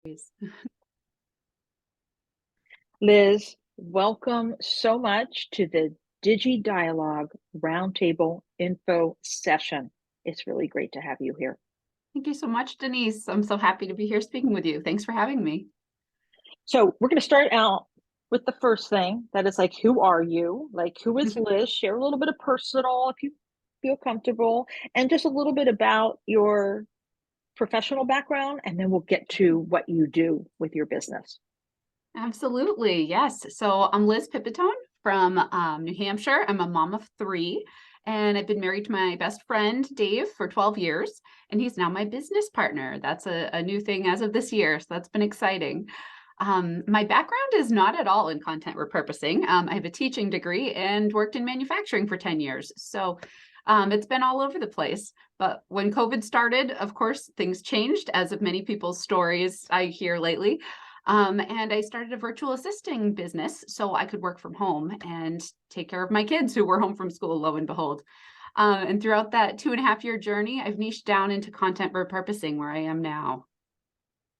Please. Liz, welcome so much to the Digi Dialogue Roundtable Info Session. It's really great to have you here. Thank you so much, Denise. I'm so happy to be here speaking with you. Thanks for having me. So, we're going to start out with the first thing that is like, who are you? Like, who is Liz? Share a little bit of personal if you feel comfortable, and just a little bit about your professional background, and then we'll get to what you do with your business. Absolutely. Yes. So I'm Liz Pipitone from New Hampshire. I'm a mom of three, and I've been married to my best friend, Dave, for 12 years, and he's now my business partner. That's a new thing as of this year. So that's been exciting. My background is not at all in content repurposing. I have a teaching degree and worked in manufacturing for 10 years. So it's been all over the place. But when COVID started, of course, things changed, as of many people's stories I hear lately. And I started a virtual assisting business so I could work from home and take care of my kids who were home from school, lo and behold. And throughout that 2.5 year journey, I've niched down into content repurposing where I am now.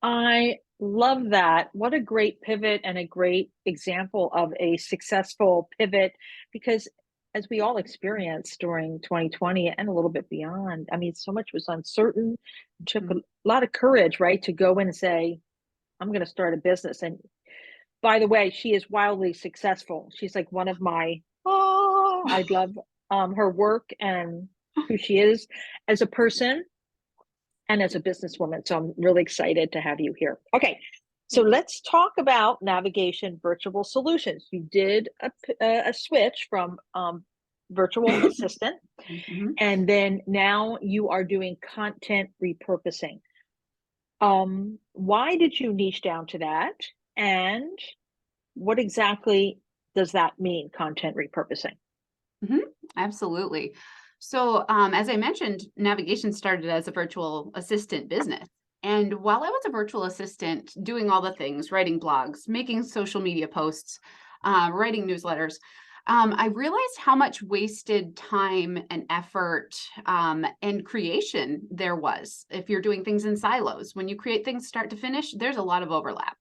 I love that. What a great pivot and a great example of a successful pivot because as we all experienced during 2020 and a little bit beyond, I mean, so much was uncertain. It took a lot of courage, right, to go in and say, I'm going to start a business. And by the way, she is wildly successful. She's like one of my, I love her work and who she is as a person and as a businesswoman. So I'm really excited to have you here. Okay, so let's talk about navigation virtual solutions. You did a switch from virtual assistant, and then now you are doing content repurposing. Why did you niche down to that? And what exactly does that mean, content repurposing? Absolutely. So, as I mentioned, navigation started as a virtual assistant business. And while I was a virtual assistant doing all the things, writing blogs, making social media posts, writing newsletters, I realized how much wasted time and effort and creation there was if you're doing things in silos. When you create things start to finish, there's a lot of overlap.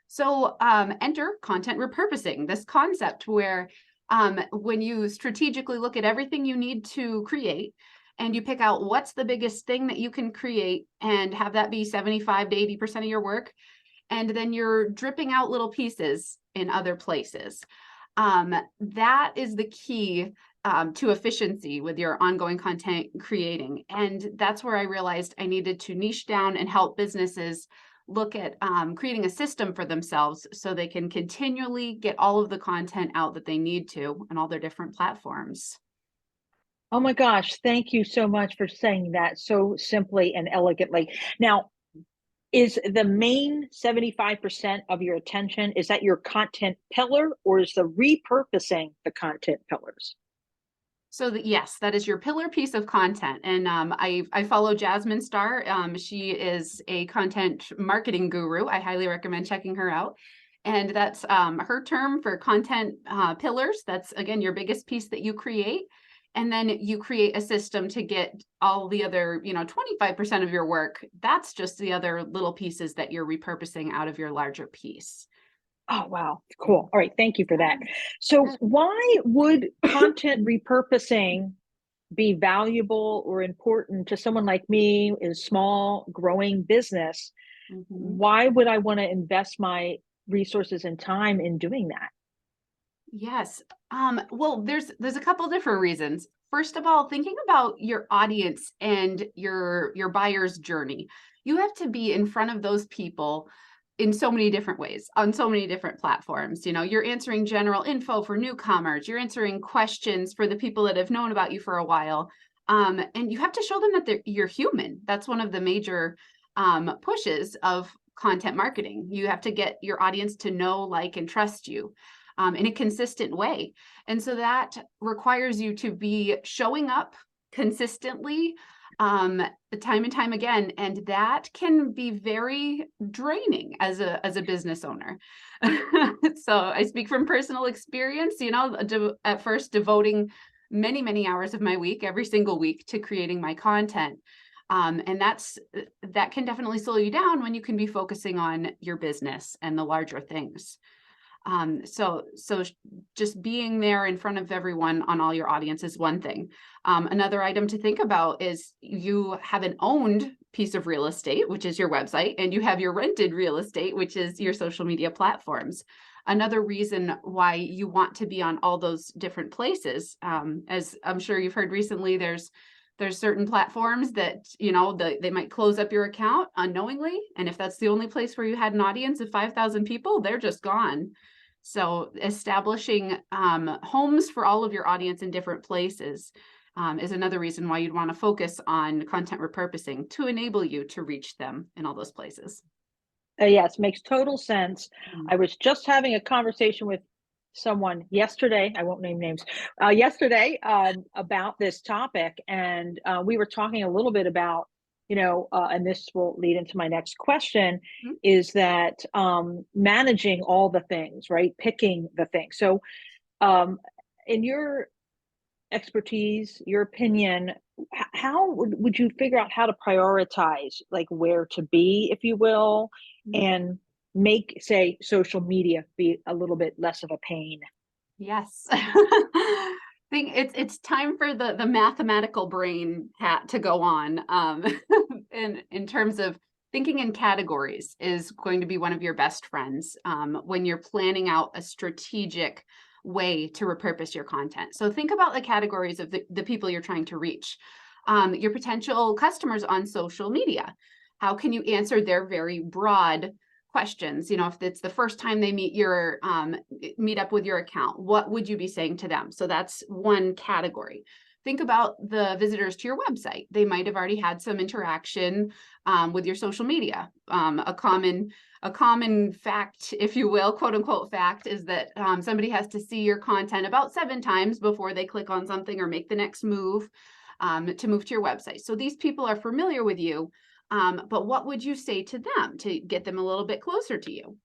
So enter content repurposing, this concept where when you strategically look at everything you need to create and you pick out what's the biggest thing that you can create and have that be 75 to 80% of your work, and then you're dripping out little pieces in other places. That is the key to efficiency with your ongoing content creating. And that's where I realized I needed to niche down and help businesses look at creating a system for themselves so they can continually get all of the content out that they need to on all their different platforms. Oh my gosh, thank you so much for saying that so simply and elegantly. Now, is the main 75% of your attention, is that your content pillar or is the repurposing the content pillars? So yes, that is your pillar piece of content. And I follow Jasmine Star. She is a content marketing guru. I highly recommend checking her out. And that's her term for content pillars. That's, again, your biggest piece that you create. And then you create a system to get all the other, 25% of your work. That's just the other little pieces that you're repurposing out of your larger piece. Oh, wow. Cool. All right. Thank you for that. So, why would content repurposing be valuable or important to someone like me, in a small, growing business? Why would I want to invest my resources and time in doing that? Yes. Well, there's a couple different reasons. First of all, thinking about your audience and your buyer's journey. You have to be in front of those people in so many different ways on so many different platforms. You're answering general info for newcomers, you're answering questions for the people that have known about you for a while. And you have to show them that you're human. That's one of the major pushes of content marketing. You have to get your audience to know, like, and trust you in a consistent way. And so that requires you to be showing up consistently, time and time again. And that can be very draining as a business owner. So I speak from personal experience, at first devoting many, many hours of my week, every single week, to creating my content. And that can definitely slow you down when you can be focusing on your business and the larger things. So just being there in front of everyone on all your audience is one thing. Another item to think about is you have an owned piece of real estate, which is your website, and you have your rented real estate, which is your social media platforms. Another reason why you want to be on all those different places, as I'm sure you've heard recently, there's certain platforms that, they might close up your account unknowingly. And if that's the only place where you had an audience of 5,000 people, they're just gone. So establishing homes for all of your audience in different places is another reason why you'd want to focus on content repurposing to enable you to reach them in all those places. Yes, makes total sense. Mm. I was just having a conversation with someone yesterday, I won't name names, yesterday about this topic. And we were talking a little bit about, and this will lead into my next question, Mhm. is that managing all the things, right? Picking the things. So in your expertise, your opinion, how would you figure out how to prioritize, like where to be, if you will, Mhm. and make, say, social media be a little bit less of a pain? Yes. I think it's time for the mathematical brain hat to go on. In terms of thinking in categories is going to be one of your best friends when you're planning out a strategic way to repurpose your content. So think about the categories of the people you're trying to reach. Your potential customers on social media. How can you answer their very broad questions? If it's the first time they meet up with your account, what would you be saying to them? So that's one category. Think about the visitors to your website. They might have already had some interaction with your social media. A common fact, if you will, quote unquote fact, is that somebody has to see your content about 7 times before they click on something or make the next move to move to your website. So these people are familiar with you. But what would you say to them to get them a little bit closer to you?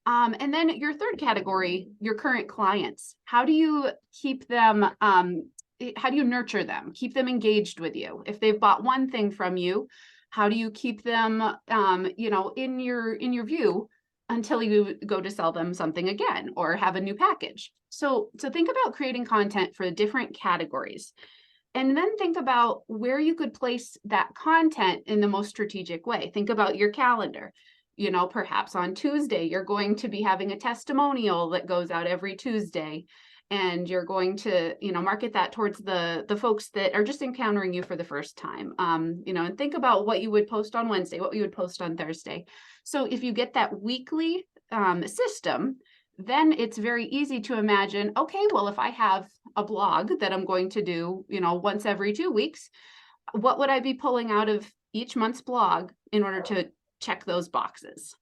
And then your third category, your current clients. How do you keep them? How do you nurture them? Keep them engaged with you. If they've bought one thing from you, how do you keep them, in your view until you go to sell them something again or have a new package? So think about creating content for different categories. And then think about where you could place that content in the most strategic way. Think about your calendar. Perhaps on Tuesday, you're going to be having a testimonial that goes out every Tuesday. And you're going to, market that towards the folks that are just encountering you for the first time. And think about what you would post on Wednesday, what you would post on Thursday. So if you get that weekly system, then it's very easy to imagine, okay, well, if I have a blog that I'm going to do, once every 2 weeks, what would I be pulling out of each month's blog in order to check those boxes?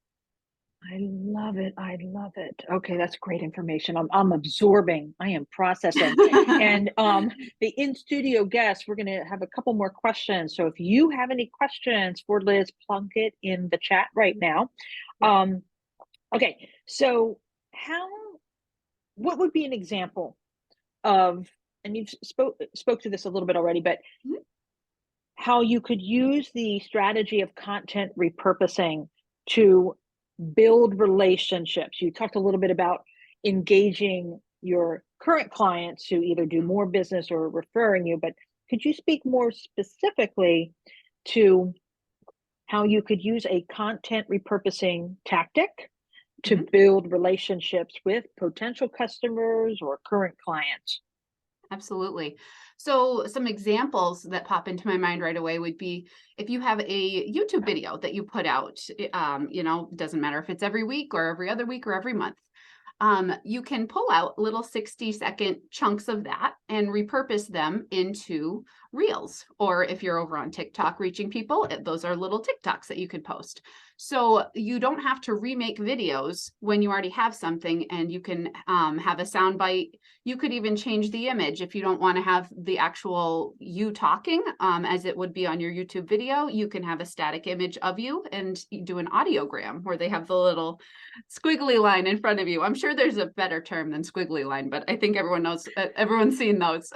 I love it. I love it. Okay, that's great information. I'm absorbing. I am processing. And the in studio guests, we're going to have a couple more questions. So if you have any questions for Liz, plunk it in the chat right now. Okay, so how? What would be an example of? And you've spoke to this a little bit already, but Mhm. how you could use the strategy of content repurposing to build relationships. You talked a little bit about engaging your current clients to either do more business or referring you, but could you speak more specifically to how you could use a content repurposing tactic to Mhm. build relationships with potential customers or current clients? Absolutely. So some examples that pop into my mind right away would be if you have a YouTube video that you put out, doesn't matter if it's every week or every other week or every month. You can pull out little 60-second chunks of that and repurpose them into reels. Or if you're over on TikTok reaching people, those are little TikToks that you could post. So you don't have to remake videos when you already have something, and you can have a sound bite. You could even change the image if you don't want to have the actual you talking as it would be on your YouTube video. You can have a static image of you and do an audiogram where they have the little squiggly line in front of you. I'm sure there's a better term than squiggly line, but I think everyone knows, everyone's seen those.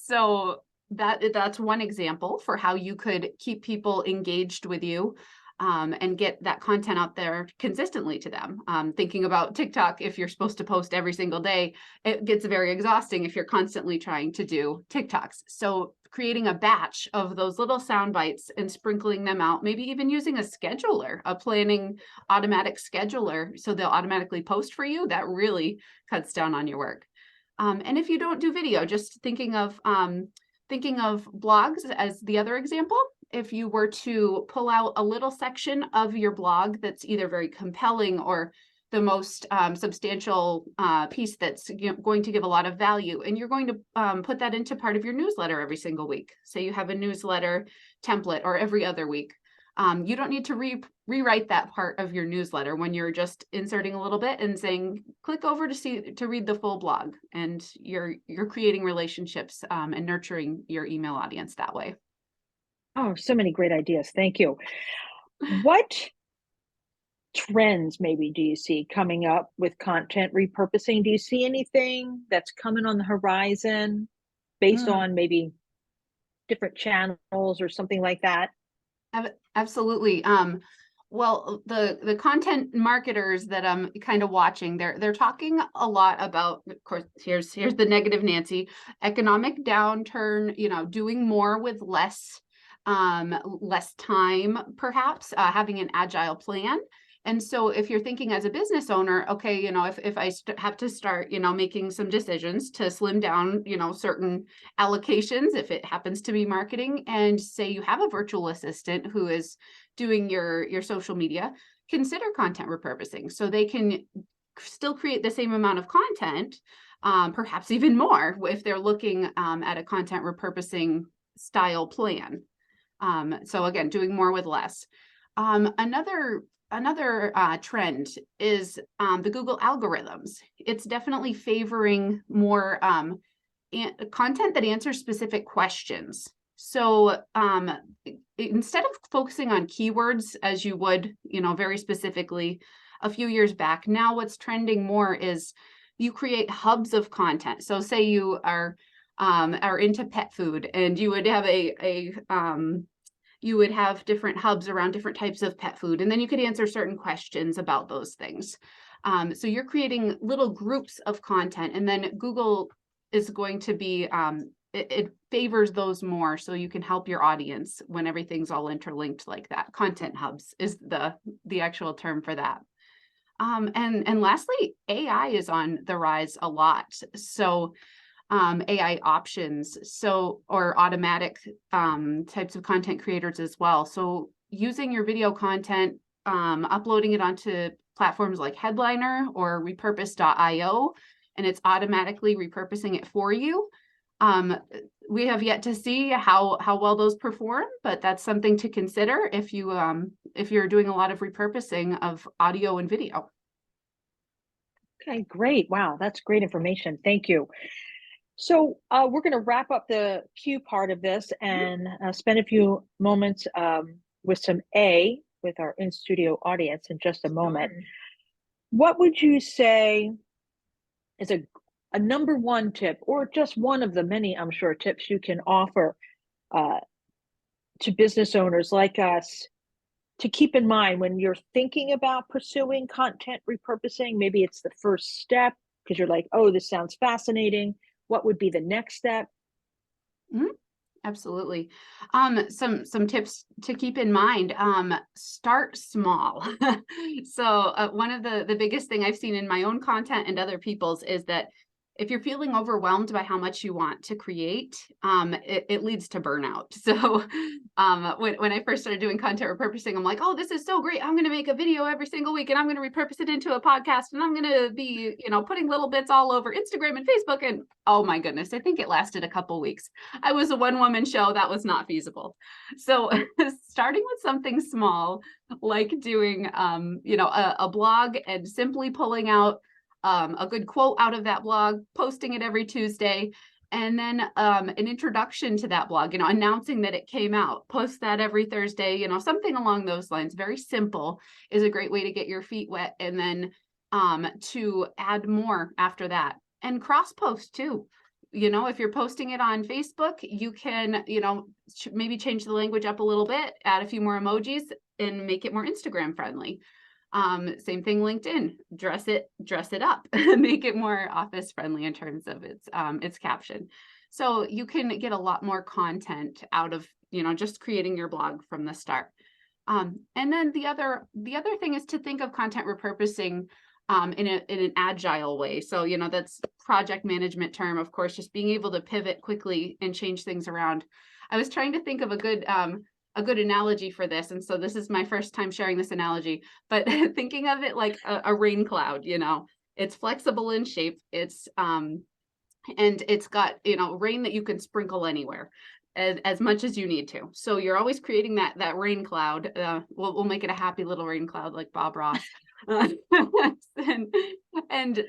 So that's one example for how you could keep people engaged with you, and get that content out there consistently to them. Thinking about TikTok, if you're supposed to post every single day, it gets very exhausting if you're constantly trying to do TikToks. So creating a batch of those little sound bites and sprinkling them out, maybe even using a scheduler, a planning automatic scheduler, so they'll automatically post for you, that really cuts down on your work. And if you don't do video, just thinking of blogs as the other example. If you were to pull out a little section of your blog that's either very compelling or the most substantial piece that's going to give a lot of value, and you're going to put that into part of your newsletter every single week. Say you have a newsletter template, or every other week. You don't need to rewrite that part of your newsletter when you're just inserting a little bit and saying, click over to read the full blog, and you're creating relationships and nurturing your email audience that way. Oh, so many great ideas. Thank you. What trends maybe do you see coming up with content repurposing? Do you see anything that's coming on the horizon based Mm. on maybe different channels or something like that? Absolutely. Well, the content marketers that I'm kind of watching, they're talking a lot about, of course, here's the negative Nancy, economic downturn, doing more with less time, perhaps, having an agile plan. And so if you're thinking as a business owner, okay, if I have to start, making some decisions to slim down, certain allocations, if it happens to be marketing, and say you have a virtual assistant who is doing your social media, consider content repurposing so they can still create the same amount of content, perhaps even more if they're looking at a content repurposing style plan. So again, doing more with less. Another trend is the Google algorithms. It's definitely favoring more content that answers specific questions. So instead of focusing on keywords as you would, very specifically a few years back, now what's trending more is you create hubs of content. So say you are into pet food, and you would have you would have different hubs around different types of pet food, and then you could answer certain questions about those things. So you're creating little groups of content, and then Google is going to be, it favors those more, so you can help your audience when everything's all interlinked like that. Content hubs is the actual term for that. And lastly, AI is on the rise a lot. So AI options, or automatic types of content creators as well. So using your video content, uploading it onto platforms like Headliner or repurpose.io, and it's automatically repurposing it for you. We have yet to see how well those perform, but that's something to consider if you're doing a lot of repurposing of audio and video. Okay, great. Wow, that's great information. Thank you. So we're going to wrap up the Q part of this and spend a few moments with some A with our in-studio audience in just a moment. Sure. What would you say is a number one tip, or just one of the many, I'm sure, tips you can offer uh, to business owners like us to keep in mind when you're thinking about pursuing content repurposing? Maybe it's the first step because you're like, oh, this sounds fascinating. What would be the next step? Mhm. Absolutely. Some tips to keep in mind. Start small. So one of the biggest thing I've seen in my own content and other people's is that if you're feeling overwhelmed by how much you want to create, it leads to burnout. So when I first started doing content repurposing, I'm like, oh, this is so great. I'm going to make a video every single week, and I'm going to repurpose it into a podcast, and I'm going to be, putting little bits all over Instagram and Facebook. And oh my goodness, I think it lasted a couple weeks. I was a one-woman show. That was not feasible. So starting with something small, like doing, a blog, and simply pulling out a good quote out of that blog, posting it every Tuesday, and then an introduction to that blog, announcing that it came out, post that every Thursday, something along those lines. Very simple is a great way to get your feet wet, and then to add more after that. And cross post too. you know, if you're posting it on Facebook, you can, you know, maybe change the language up a little bit, add a few more emojis and make it more Instagram friendly. Same thing, LinkedIn, dress it up, make it more office friendly in terms of its caption. So you can get a lot more content out of, you know, just creating your blog from the start. And then the other thing is to think of content repurposing in an agile way. So, you know, that's project management term, of course, just being able to pivot quickly and change things around. I was trying to think of a good analogy for this. And so this is my first time sharing this analogy, but thinking of it like a rain cloud, you know, it's flexible in shape. And it's got, you know, rain that you can sprinkle anywhere as much as you need to. So you're always creating that rain cloud. We'll make it a happy little rain cloud like Bob Ross. And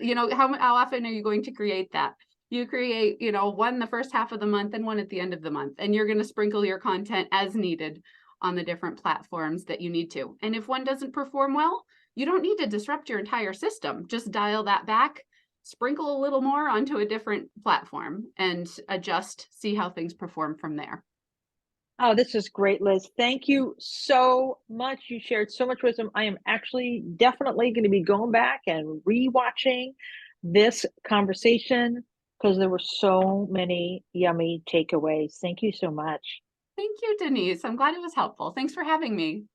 you know, how often are you going to create that? You create, you know, one the first half of the month and one at the end of the month, and you're going to sprinkle your content as needed on the different platforms that you need to. And if one doesn't perform well, you don't need to disrupt your entire system. Just dial that back, sprinkle a little more onto a different platform and adjust, see how things perform from there. Oh, this is great, Liz. Thank you so much. You shared so much wisdom. I am actually definitely going to be going back and rewatching this conversation because there were so many yummy takeaways. Thank you so much. Thank you, Denise. I'm glad it was helpful. Thanks for having me.